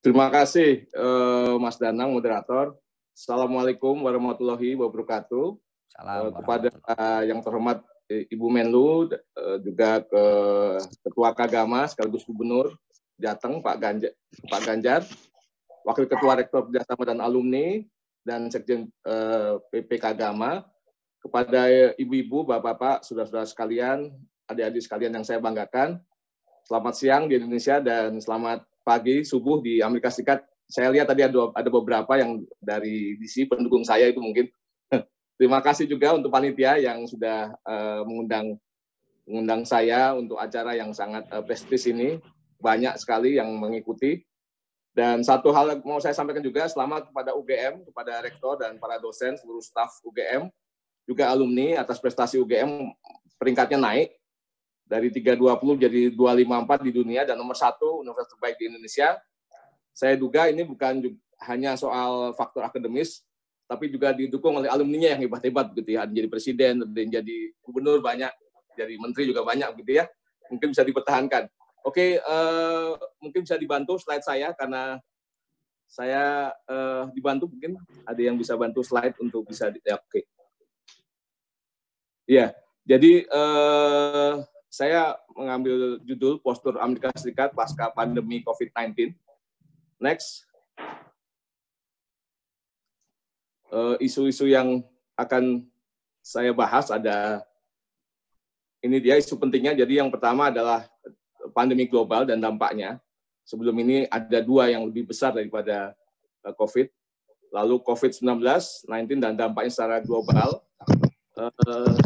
Terima kasih Mas Danang, moderator. Assalamualaikum warahmatullahi wabarakatuh. Kepada yang terhormat Ibu Menlu, juga ke Ketua Kagama sekaligus Gubernur Jateng Pak Ganjar, Wakil Ketua Rektor Kerjasama dan Alumni, dan Sekjen PP Kagama, kepada ibu-ibu, bapak-bapak, saudara-saudara sekalian, adik-adik sekalian yang saya banggakan, selamat siang di Indonesia dan selamat pagi, subuh di Amerika Serikat. Saya lihat tadi ada beberapa yang dari DC, pendukung saya itu mungkin. Terima kasih juga untuk panitia yang sudah mengundang saya untuk acara yang sangat prestis ini. Banyak sekali yang mengikuti. Dan satu hal yang mau saya sampaikan juga, selamat kepada UGM, kepada rektor dan para dosen, seluruh staf UGM, juga alumni atas prestasi UGM peringkatnya naik dari 320 jadi 254 di dunia dan nomor 1 universitas terbaik di Indonesia. Saya duga ini bukan hanya soal faktor akademis, tapi juga didukung oleh alumninya yang hebat-hebat gitu ya. Jadi presiden, jadi gubernur banyak, jadi menteri juga banyak gitu ya. Mungkin bisa dipertahankan. Oke, mungkin bisa dibantu slide saya karena saya dibantu, mungkin ada yang bisa bantu slide untuk bisa ya, oke. Ya, jadi saya mengambil judul Postur Amerika Serikat Pasca Pandemi COVID-19. Next. Isu-isu yang akan saya bahas ada, ini dia isu pentingnya. Jadi yang pertama adalah pandemi global dan dampaknya. Sebelum ini ada dua yang lebih besar daripada COVID. Lalu COVID-19 dan dampaknya secara global.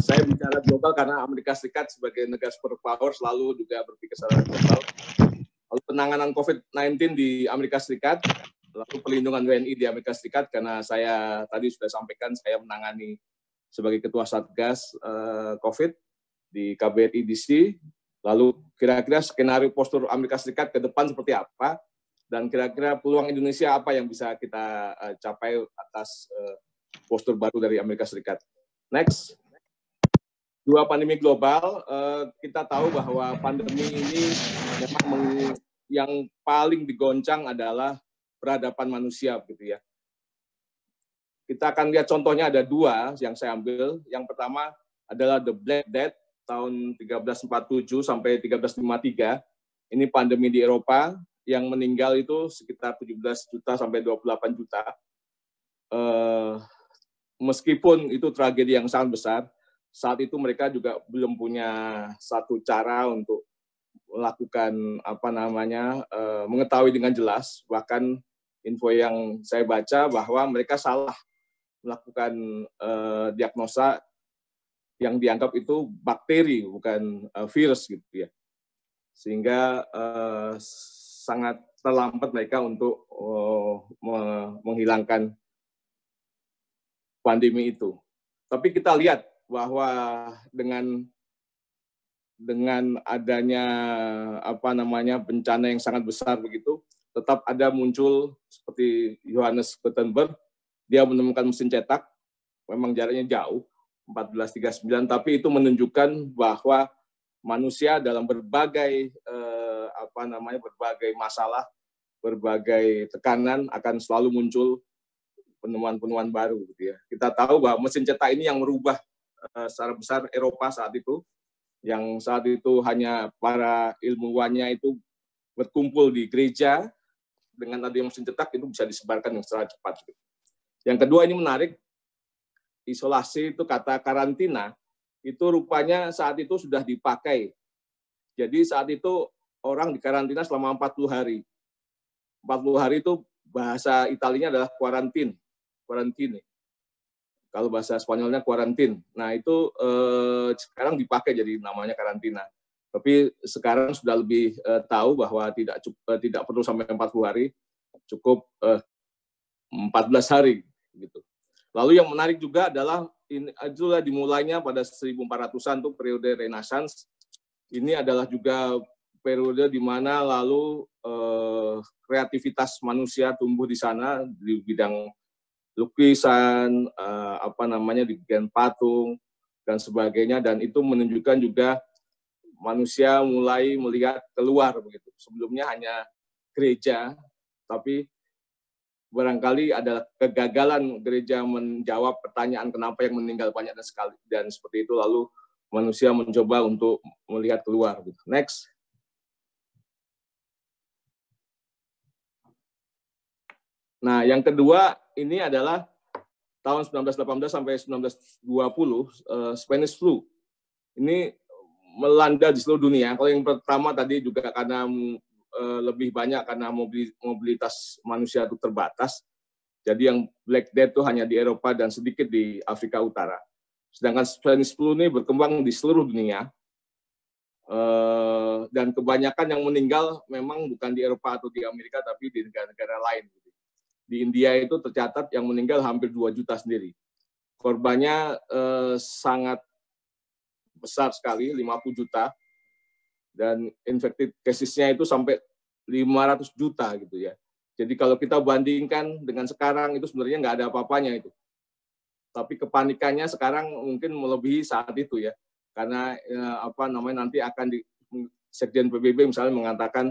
Saya bicara global karena Amerika Serikat sebagai negara superpower selalu juga berpikir secara global. Lalu penanganan COVID-19 di Amerika Serikat, lalu pelindungan WNI di Amerika Serikat, karena saya tadi sudah sampaikan saya menangani sebagai Ketua Satgas COVID di KBRI DC. Lalu kira-kira skenario postur Amerika Serikat ke depan seperti apa, dan kira-kira peluang Indonesia apa yang bisa kita capai atas postur baru dari Amerika Serikat. Next. Dua pandemi global, kita tahu bahwa pandemi ini memang yang paling digoncang adalah peradaban manusia, gitu ya. Kita akan lihat contohnya ada dua yang saya ambil. Yang pertama adalah The Black Death tahun 1347 sampai 1353. Ini pandemi di Eropa, yang meninggal itu sekitar 17 juta sampai 28 juta. Meskipun itu tragedi yang sangat besar, saat itu mereka juga belum punya satu cara untuk melakukan mengetahui dengan jelas. Bahkan info yang saya baca bahwa mereka salah melakukan diagnosa yang dianggap itu bakteri bukan virus gitu ya, sehingga sangat terlambat mereka untuk menghilangkan pandemi itu. Tapi kita lihat bahwa dengan adanya bencana yang sangat besar begitu, tetap ada muncul seperti Johannes Gutenberg, dia menemukan mesin cetak, memang jaraknya jauh, 1439, tapi itu menunjukkan bahwa manusia dalam berbagai berbagai masalah, berbagai tekanan akan selalu muncul penemuan-penemuan baru gitu ya. Kita tahu bahwa mesin cetak ini yang merubah secara besar Eropa saat itu, yang saat itu hanya para ilmuwannya itu berkumpul di gereja, dengan adanya mesin cetak itu bisa disebarkan dengan secara cepat. Yang kedua, ini menarik, isolasi itu kata karantina, itu rupanya saat itu sudah dipakai. Jadi saat itu orang dikarantina selama 40 hari. 40 hari itu bahasa Italinya adalah quarantine. Kalau bahasa Spanyolnya quarantine. Nah itu sekarang dipakai jadi namanya karantina. Tapi sekarang sudah lebih tahu bahwa tidak perlu sampai 40 hari, cukup 14 hari gitu. Lalu yang menarik juga adalah itulah dimulainya pada 1400-an tuh periode Renaissance. Ini adalah juga periode di mana lalu kreativitas manusia tumbuh di sana di bidang lukisan, di bidang patung dan sebagainya, dan itu menunjukkan juga manusia mulai melihat keluar begitu. Sebelumnya hanya gereja, tapi barangkali adalah kegagalan gereja menjawab pertanyaan kenapa yang meninggal banyak dan sekali, dan seperti itu lalu manusia mencoba untuk melihat keluar. Next. Nah, yang kedua ini adalah tahun 1918 sampai 1920 Spanish flu. Ini melanda di seluruh dunia. Kalau yang pertama tadi juga karena lebih banyak karena mobilitas manusia itu terbatas. Jadi yang Black Death itu hanya di Eropa dan sedikit di Afrika Utara. Sedangkan Spanish flu ini berkembang di seluruh dunia. Dan kebanyakan yang meninggal memang bukan di Eropa atau di Amerika, tapi di negara-negara lain. Di India itu tercatat yang meninggal hampir 2 juta sendiri. Korbannya sangat besar sekali, 50 juta. Dan infected cases-nya itu sampai 500 juta gitu ya. Jadi kalau kita bandingkan dengan sekarang itu sebenarnya nggak ada apa-apanya itu. Tapi kepanikannya sekarang mungkin melebihi saat itu ya. Karena nanti akan Sekjen PBB misalnya mengatakan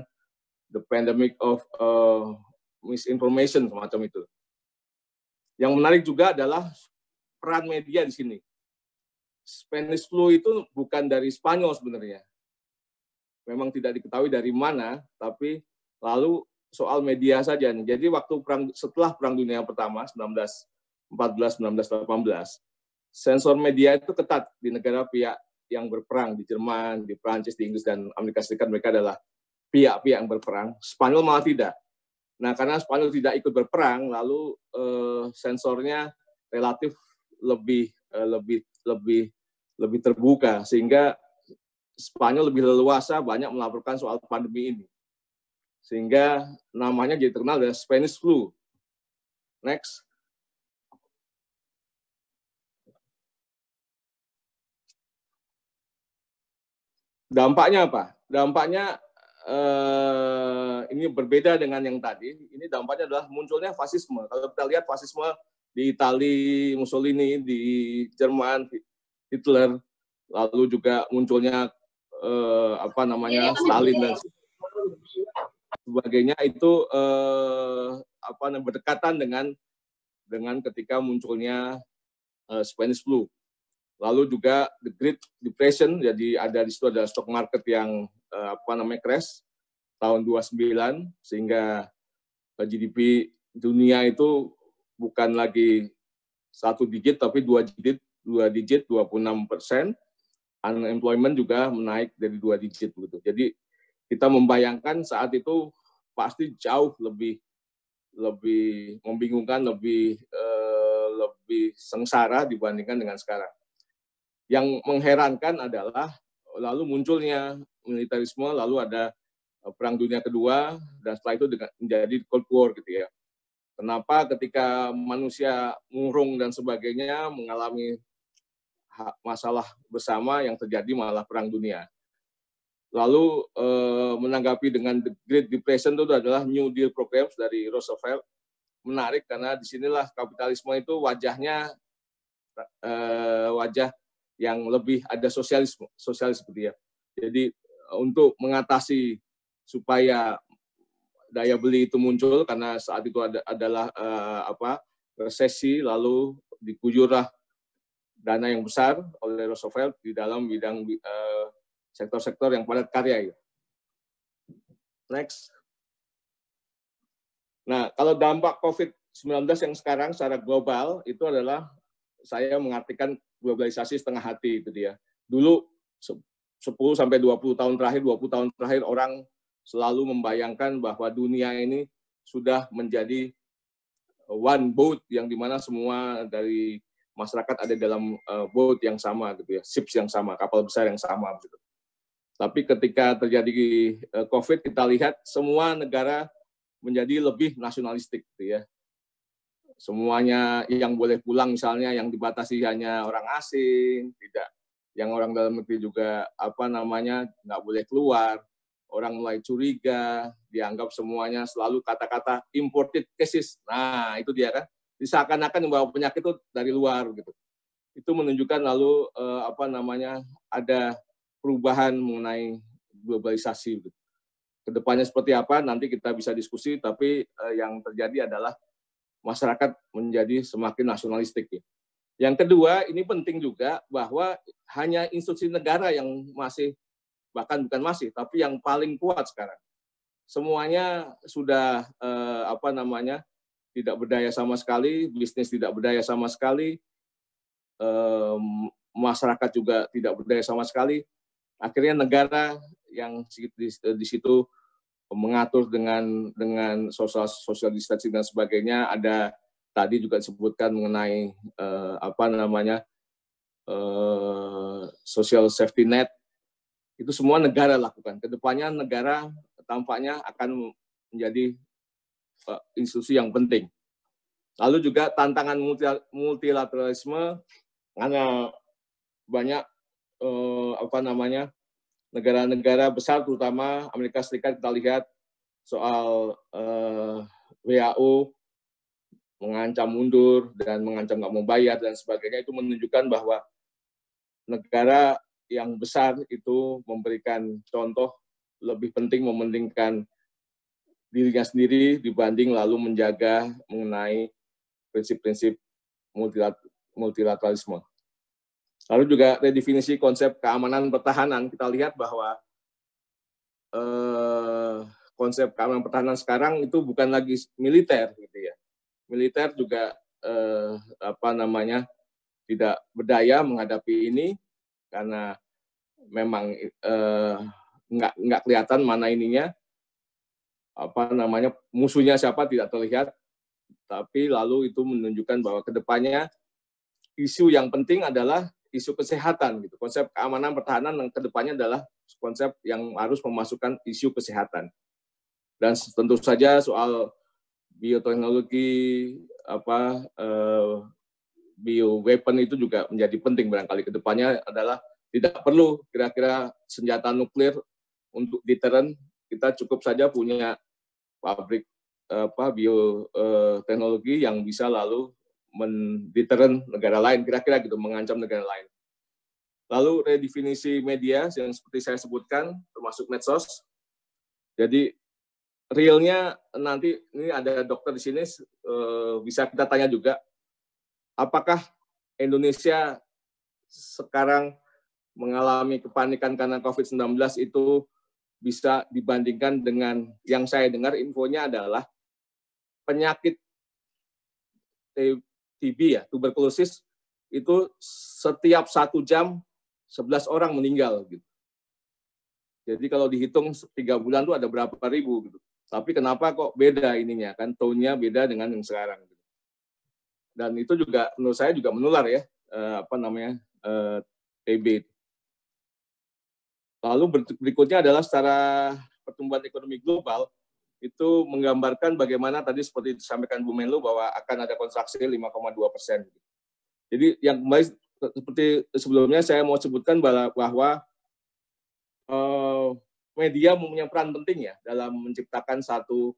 the pandemic of misinformation semacam itu. Yang menarik juga adalah peran media di sini. Spanish flu itu bukan dari Spanyol sebenarnya. Memang tidak diketahui dari mana, tapi lalu soal media saja. Jadi setelah Perang Dunia Pertama 1914-1918, sensor media itu ketat di negara pihak yang berperang di Jerman, di Prancis, di Inggris dan Amerika Serikat. Mereka adalah pihak-pihak yang berperang. Spanyol malah tidak. Nah, karena Spanyol tidak ikut berperang, lalu sensornya relatif lebih terbuka, sehingga Spanyol lebih leluasa banyak melaporkan soal pandemi ini. Sehingga namanya jadi terkenal adalah Spanish flu. Next. Dampaknya apa? Dampaknya ini berbeda dengan yang tadi. Ini dampaknya adalah munculnya fasisme. Kalau kita lihat fasisme di Italia, Mussolini, di Jerman, Hitler, lalu juga munculnya Stalin dan sebagainya itu berdekatan dengan ketika munculnya Spanish flu. Lalu juga the Great Depression, jadi ada di situ ada stock market yang crash tahun 29, sehingga GDP dunia itu bukan lagi 1 digit tapi 2 digit 26%. Unemployment juga menaik dari 2 digit begitu. Jadi kita membayangkan saat itu pasti jauh lebih membingungkan, lebih sengsara dibandingkan dengan sekarang. Yang mengherankan adalah lalu munculnya militerisme, lalu ada Perang Dunia Kedua, dan setelah itu menjadi Cold War gitu ya. Kenapa ketika manusia murung dan sebagainya mengalami masalah bersama yang terjadi malah Perang Dunia. Lalu menanggapi dengan The Great Depression itu adalah New Deal Programs dari Roosevelt. Menarik karena disinilah kapitalisme itu wajahnya wajah yang lebih ada sosialis seperti ya. Jadi untuk mengatasi supaya daya beli itu muncul karena saat itu adalah resesi, lalu dikujurlah dana yang besar oleh Roosevelt di dalam bidang sektor-sektor yang padat karya. Next. Nah, kalau dampak COVID-19 yang sekarang secara global itu adalah saya mengartikan globalisasi setengah hati itu dia. Dulu 10 sampai 20 tahun terakhir orang selalu membayangkan bahwa dunia ini sudah menjadi one boat yang dimana semua dari masyarakat ada dalam boat yang sama gitu ya, ships yang sama, kapal besar yang sama gitu. Tapi ketika terjadi COVID kita lihat semua negara menjadi lebih nasionalistik gitu ya. Semuanya yang boleh pulang misalnya yang dibatasi hanya orang asing, tidak yang orang dalam negeri juga nggak boleh keluar. Orang mulai curiga, dianggap semuanya selalu kata-kata imported cases. Nah, itu dia kan. Seakan-akan yang bawa penyakit itu dari luar gitu. Itu menunjukkan lalu ada perubahan mengenai globalisasi gitu. kedepannya seperti apa nanti kita bisa diskusi, tapi yang terjadi adalah masyarakat menjadi semakin nasionalistik. Ya. Yang kedua, ini penting juga bahwa hanya institusi negara yang masih, bahkan bukan masih, tapi yang paling kuat sekarang. Semuanya sudah tidak berdaya sama sekali, bisnis tidak berdaya sama sekali, masyarakat juga tidak berdaya sama sekali. Akhirnya negara yang di situ mengatur dengan social distancing dan sebagainya. Ada tadi juga disebutkan mengenai social safety net. Itu semua negara lakukan. Kedepannya negara tampaknya akan menjadi institusi yang penting. Lalu juga tantangan multilateralisme, karena banyak negara-negara besar, terutama Amerika Serikat, kita lihat soal WHO mengancam mundur dan mengancam nggak mau bayar dan sebagainya, itu menunjukkan bahwa negara yang besar itu memberikan contoh lebih penting mementingkan dirinya sendiri dibanding lalu menjaga mengenai prinsip-prinsip multilateralisme. Lalu juga redefinisi konsep keamanan pertahanan. Kita lihat bahwa konsep keamanan pertahanan sekarang itu bukan lagi militer, gitu ya. Militer juga tidak berdaya menghadapi ini karena memang nggak kelihatan mana ininya, musuhnya siapa tidak terlihat. Tapi lalu itu menunjukkan bahwa kedepannya isu yang penting adalah isu kesehatan, gitu. Konsep keamanan pertahanan yang kedepannya adalah konsep yang harus memasukkan isu kesehatan. Dan tentu saja soal bioteknologi, bioweapon itu juga menjadi penting barangkali kedepannya adalah tidak perlu kira-kira senjata nuklir untuk deterren. Kita cukup saja punya pabrik bioteknologi yang bisa lalu mendeterren negara lain, kira-kira gitu, mengancam negara lain. Lalu redefinisi media yang seperti saya sebutkan, termasuk medsos. Jadi realnya nanti ini ada dokter di sini, bisa kita tanya juga, apakah Indonesia sekarang mengalami kepanikan karena COVID-19 itu bisa dibandingkan dengan yang saya dengar infonya adalah penyakit TB ya, tuberkulosis itu setiap 1 jam 11 orang meninggal gitu. Jadi kalau dihitung 3 bulan itu ada berapa ribu gitu. Tapi kenapa kok beda ininya, kan tone-nya beda dengan yang sekarang. Gitu. Dan itu juga menurut saya juga menular ya, TB. Lalu berikutnya adalah secara pertumbuhan ekonomi global, itu menggambarkan bagaimana tadi seperti disampaikan Bu Menlu bahwa akan ada kontraksi 5,2%. Jadi yang kembali seperti sebelumnya saya mau sebutkan bahwa media mempunyai peran penting ya dalam menciptakan satu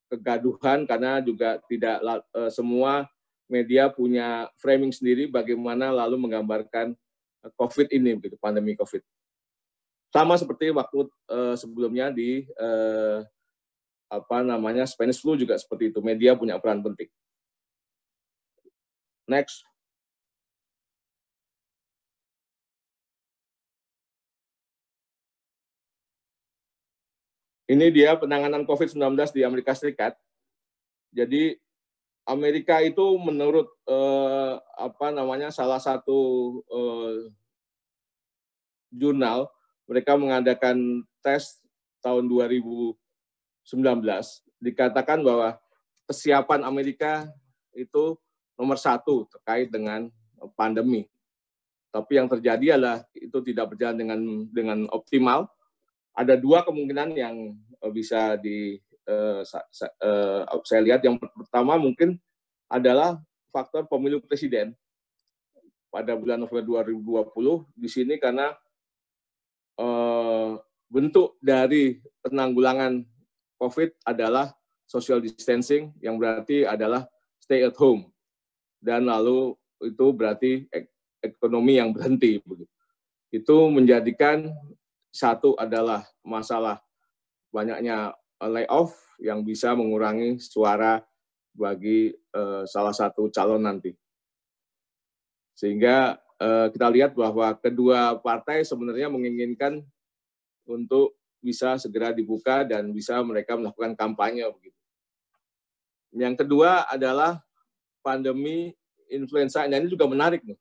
kegaduhan, karena juga tidak semua media punya framing sendiri bagaimana lalu menggambarkan COVID ini, begitu, pandemi COVID. Sama seperti waktu sebelumnya di Spanish flu juga seperti itu, media punya peran penting. Next. Ini dia penanganan COVID-19 di Amerika Serikat. Jadi Amerika itu menurut salah satu jurnal, mereka mengadakan tes tahun 2019, dikatakan bahwa kesiapan Amerika itu nomor 1 terkait dengan pandemi. Tapi yang terjadi adalah itu tidak berjalan dengan optimal. Ada 2 kemungkinan yang bisa saya lihat. Yang pertama mungkin adalah faktor pemilu presiden pada bulan November 2020 di sini, karena bentuk dari penanggulangan COVID adalah social distancing, yang berarti adalah stay at home, dan lalu itu berarti ekonomi yang berhenti. Itu menjadikan satu adalah masalah banyaknya layoff yang bisa mengurangi suara bagi salah satu calon nanti. Sehingga kita lihat bahwa kedua partai sebenarnya menginginkan untuk bisa segera dibuka dan bisa mereka melakukan kampanye begitu. Yang kedua adalah pandemi influenza. Nah, ini juga menarik nih.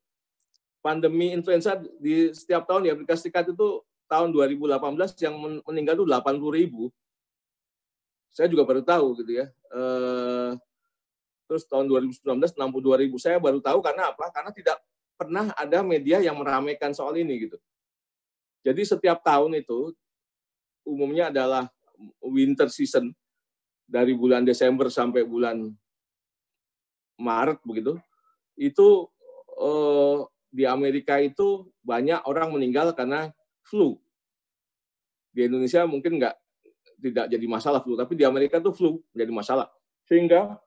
Pandemi influenza di setiap tahun di Amerika Serikat itu tahun 2018 yang meninggal itu 80.000. Saya juga baru tahu gitu ya. Terus tahun 2019 62.000. Saya baru tahu karena apa? Karena tidak pernah ada media yang meramaikan soal ini gitu. Jadi setiap tahun itu umumnya adalah winter season dari bulan Desember sampai bulan Maret begitu. Itu di Amerika itu banyak orang meninggal karena flu. Di Indonesia mungkin tidak jadi masalah flu, tapi di Amerika itu flu jadi masalah. Sehingga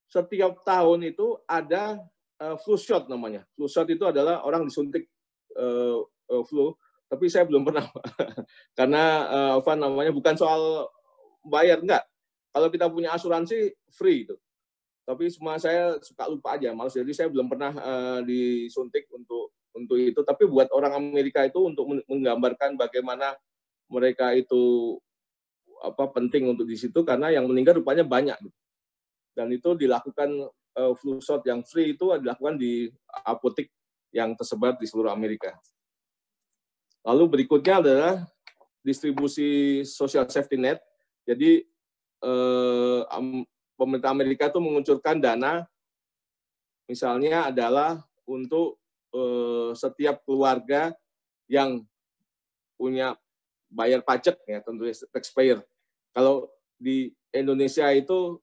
setiap tahun itu ada flu shot namanya. Flu shot itu adalah orang disuntik flu, tapi saya belum pernah karena bukan soal bayar, enggak. Kalau kita punya asuransi free itu. Tapi semua saya suka lupa aja, malas. Jadi saya belum pernah disuntik untuk itu. Tapi buat orang Amerika itu untuk menggambarkan bagaimana mereka itu penting untuk di situ karena yang meninggal rupanya banyak. Dan itu dilakukan flu shot yang free itu dilakukan di apotek yang tersebar di seluruh Amerika. Lalu berikutnya adalah distribusi social safety net. Jadi pemerintah Amerika itu mengucurkan dana, misalnya adalah untuk setiap keluarga yang punya bayar pajak, ya tentunya taxpayer. Kalau di Indonesia itu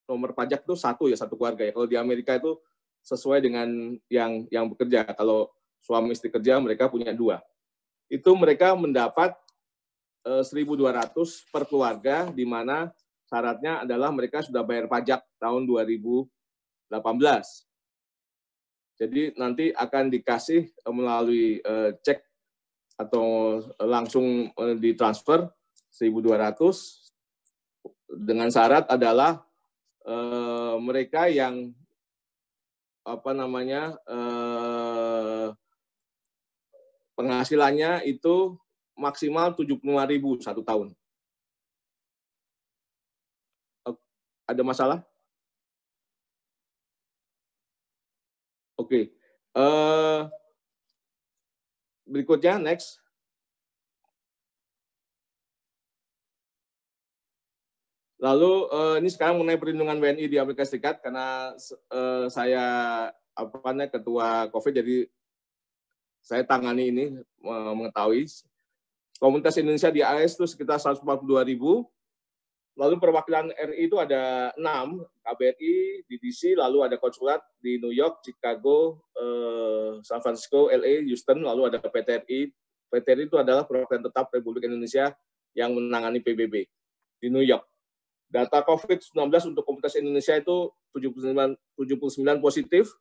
nomor pajak itu satu keluarga ya. Kalau di Amerika itu sesuai dengan yang bekerja. Kalau suami istri kerja mereka punya 2. Itu mereka mendapat 1.200 per keluarga, di mana syaratnya adalah mereka sudah bayar pajak tahun 2018. Jadi nanti akan dikasih melalui cek atau langsung ditransfer 1.200 dengan syarat adalah mereka yang penghasilannya itu maksimal 75.000 satu tahun. Ada masalah? Oke. Berikutnya, next. Lalu ini sekarang mengenai perlindungan WNI di Amerika Serikat, karena saya ketua COVID, jadi saya tangani ini, mengetahui komunitas Indonesia di AS itu sekitar 142.000. Lalu perwakilan RI itu ada 6, KBRI di DC, lalu ada konsulat di New York, Chicago, San Francisco, LA, Houston, lalu ada PTRI. PTRI itu adalah perwakilan tetap Republik Indonesia yang menangani PBB di New York. Data COVID-19 untuk komunitas Indonesia itu 79 positif,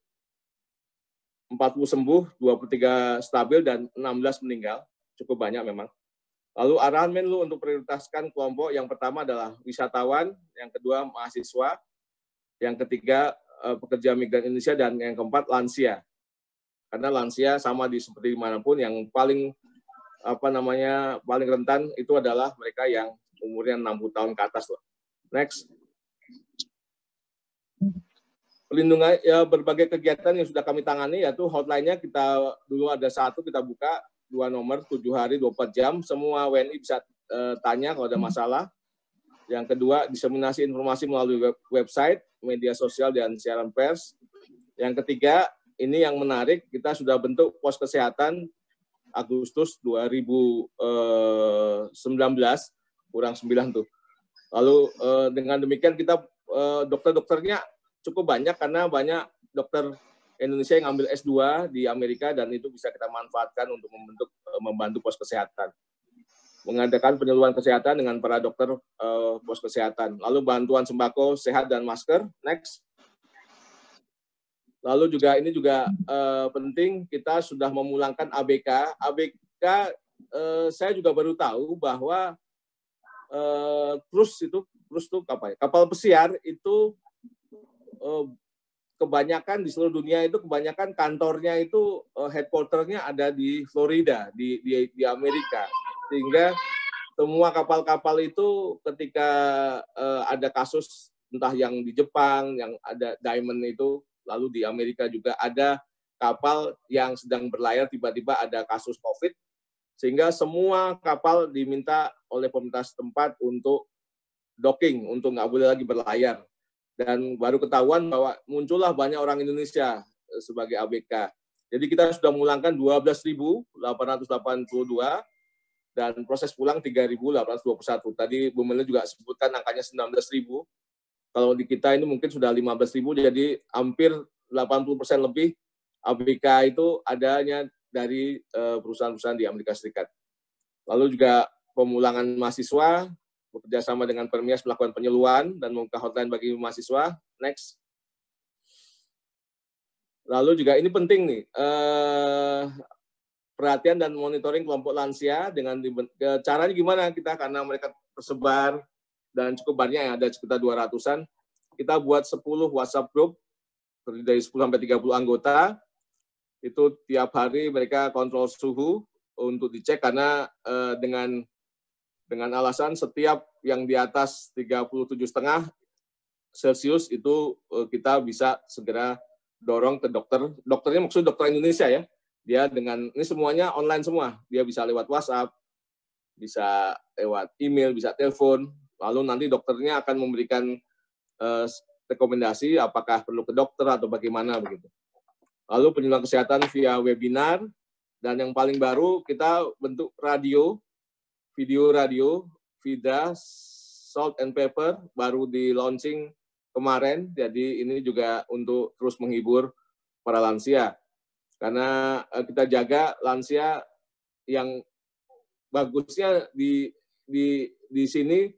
40 sembuh, 23 stabil, dan 16 meninggal. Cukup banyak memang. Lalu arahan Menlu untuk prioritaskan kelompok yang pertama adalah wisatawan, yang kedua mahasiswa, yang ketiga pekerja migran Indonesia, dan yang keempat lansia. Karena lansia sama seperti dimanapun yang paling paling rentan itu adalah mereka yang umurnya 60 tahun ke atas. Next. Perlindungan berbagai kegiatan yang sudah kami tangani, yaitu hotline-nya kita dulu ada 1 kita buka, 2 nomor 7 hari 24 jam, semua WNI bisa tanya kalau ada masalah. Yang kedua, diseminasi informasi melalui website, media sosial, dan siaran pers. Yang ketiga, ini yang menarik, kita sudah bentuk pos kesehatan Agustus 2019, kurang 9 tuh. Lalu dengan demikian kita dokter-dokternya cukup banyak, karena banyak dokter Indonesia yang ambil S2 di Amerika, dan itu bisa kita manfaatkan untuk membantu pos kesehatan. Mengadakan penyuluhan kesehatan dengan para dokter pos kesehatan. Lalu bantuan sembako, sehat, dan masker. Next. Lalu juga ini juga penting, kita sudah memulangkan ABK. ABK saya juga baru tahu bahwa cruise itu kapal pesiar itu kebanyakan di seluruh dunia itu kebanyakan kantornya itu headquarternya ada di Florida di Amerika, sehingga semua kapal-kapal itu ketika ada kasus entah yang di Jepang yang ada Diamond itu, lalu di Amerika juga ada kapal yang sedang berlayar tiba-tiba ada kasus COVID, sehingga semua kapal diminta oleh pemerintah setempat untuk docking, untuk nggak boleh lagi berlayar. Dan baru ketahuan bahwa muncullah banyak orang Indonesia sebagai ABK. Jadi kita sudah memulangkan 12.882 dan proses pulang 3.821. Tadi Bu Menlu juga sebutkan angkanya 19.000. Kalau di kita ini mungkin sudah 15.000, jadi hampir 80% lebih ABK itu adanya dari perusahaan-perusahaan di Amerika Serikat. Lalu juga pemulangan mahasiswa, bekerjasama dengan Permias melakukan penyeluan dan membuka hotline bagi mahasiswa. Next. Lalu juga ini penting nih, perhatian dan monitoring kelompok lansia dengan caranya gimana kita, karena mereka tersebar dan cukup banyak, ada sekitar 200-an. Kita buat 10 WhatsApp group dari 10 sampai 30 anggota. Itu tiap hari mereka kontrol suhu untuk dicek, karena dengan alasan setiap yang di atas 37,5 Celcius itu kita bisa segera dorong ke dokter. Dokternya maksud dokter Indonesia ya. Dia dengan ini semuanya online semua. Dia bisa lewat WhatsApp, bisa lewat email, bisa telepon. Lalu nanti dokternya akan memberikan rekomendasi apakah perlu ke dokter atau bagaimana begitu. Lalu penyuluhan kesehatan via webinar, dan yang paling baru kita bentuk radio, video radio, Vida, Salt and Pepper, baru di launching kemarin, jadi ini juga untuk terus menghibur para lansia. Karena kita jaga lansia yang bagusnya di sini,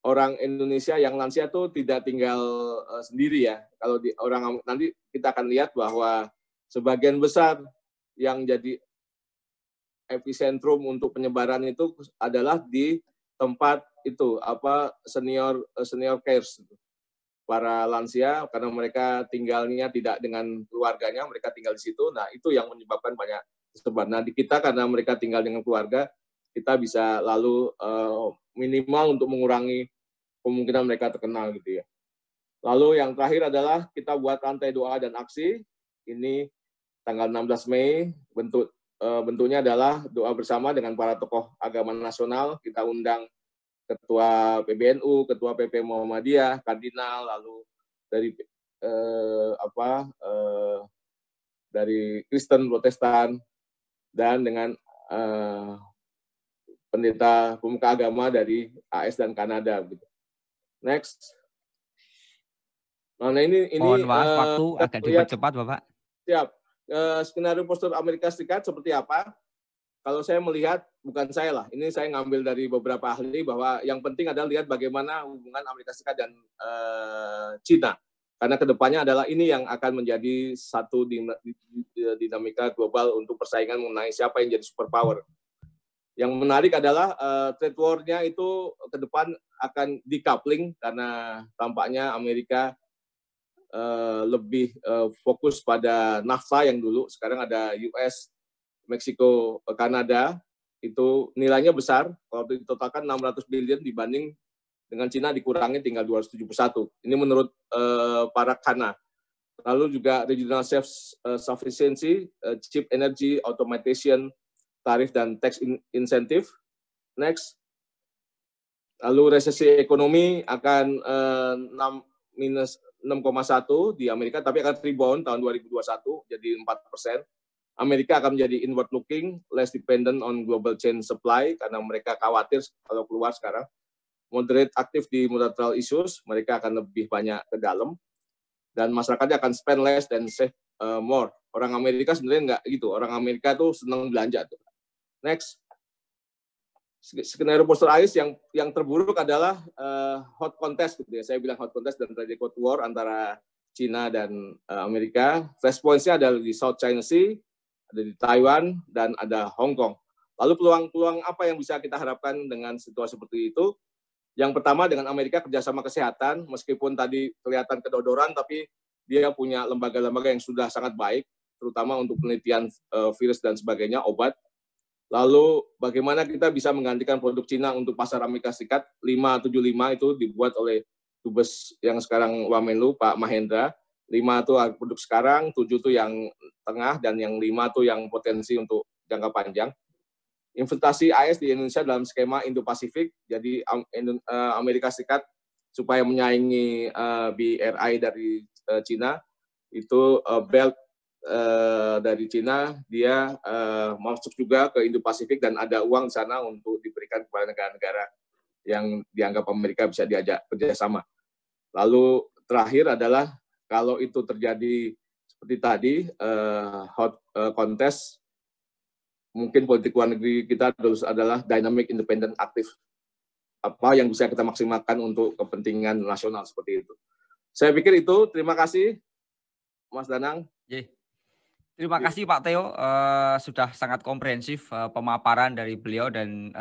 orang Indonesia yang lansia tuh tidak tinggal sendiri ya. Kalau nanti kita akan lihat bahwa sebagian besar yang jadi epicentrum untuk penyebaran itu adalah di tempat itu senior cares, para lansia, karena mereka tinggalnya tidak dengan keluarganya, mereka tinggal di situ. Nah, itu yang menyebabkan banyak tersebar. Nah, di kita karena mereka tinggal dengan keluarga, kita bisa lalu minimal untuk mengurangi kemungkinan mereka terkenal gitu ya. Lalu yang terakhir adalah kita buat rantai doa dan aksi. Ini tanggal 16 Mei, bentuknya adalah doa bersama dengan para tokoh agama nasional. Kita undang Ketua PBNU, Ketua PP Muhammadiyah, Kardinal, lalu dari Kristen, Protestan, dan dengan pendeta pemuka agama dari AS dan Kanada. Next. Nah ini mohon maaf, waktu agak dipercepat, Bapak. Siap. Skenario postur Amerika Serikat seperti apa? Kalau saya melihat, bukan saya lah, ini saya ngambil dari beberapa ahli, bahwa yang penting adalah lihat bagaimana hubungan Amerika Serikat dan China. Karena kedepannya adalah ini yang akan menjadi satu dinamika global untuk persaingan mengenai siapa yang jadi superpower. Yang menarik adalah trade war-nya itu ke depan akan decoupling, karena tampaknya Amerika lebih fokus pada NAFTA yang dulu, sekarang ada US, Meksiko, Kanada, itu nilainya besar, kalau ditotalkan 600 billion dibanding dengan Cina dikurangi tinggal 271. Ini menurut para Kana. Lalu juga regional self-sufficiency, cheap energy, automation, tarif dan tax incentive. Next. Lalu resesi ekonomi akan minus 6,1 di Amerika, tapi akan rebound tahun 2021 jadi 4%. Amerika akan menjadi inward looking, less dependent on global chain supply, karena mereka khawatir kalau keluar sekarang. Moderate aktif di multilateral issues, mereka akan lebih banyak ke dalam, dan masyarakatnya akan spend less dan save more. Orang Amerika sebenarnya nggak gitu, orang Amerika tuh senang belanja tuh. Next. Skenario postur AIS yang terburuk adalah hot contest gitu ya. Saya bilang hot contest dan trade war antara Cina dan Amerika. Flashpoints-nya ada di South China Sea, ada di Taiwan, dan ada Hong Kong. Lalu peluang-peluang apa yang bisa kita harapkan dengan situasi seperti itu? Yang pertama dengan Amerika kerjasama kesehatan, meskipun tadi kelihatan kedodoran, tapi dia punya lembaga-lembaga yang sudah sangat baik, terutama untuk penelitian virus dan sebagainya, obat. Lalu bagaimana kita bisa menggantikan produk Cina untuk pasar Amerika Serikat, 575 itu dibuat oleh Dubes yang sekarang Wamenlu, Pak Mahendra. 5 itu produk sekarang, 7 itu yang tengah, dan yang 5 itu yang potensi untuk jangka panjang. Investasi AS di Indonesia dalam skema Indo-Pasifik, jadi Amerika Serikat supaya menyaingi BRI dari Cina, itu Belt dari Cina, dia masuk juga ke Indo-Pasifik dan ada uang di sana untuk diberikan kepada negara-negara yang dianggap Amerika bisa diajak kerjasama. Lalu terakhir adalah kalau itu terjadi seperti tadi, hot contest, mungkin politik luar negeri kita adalah dynamic, independent, aktif. Apa yang bisa kita maksimalkan untuk kepentingan nasional seperti itu. Saya pikir itu. Terima kasih, Mas Danang. Terima kasih Pak Theo, sudah sangat komprehensif pemaparan dari beliau dan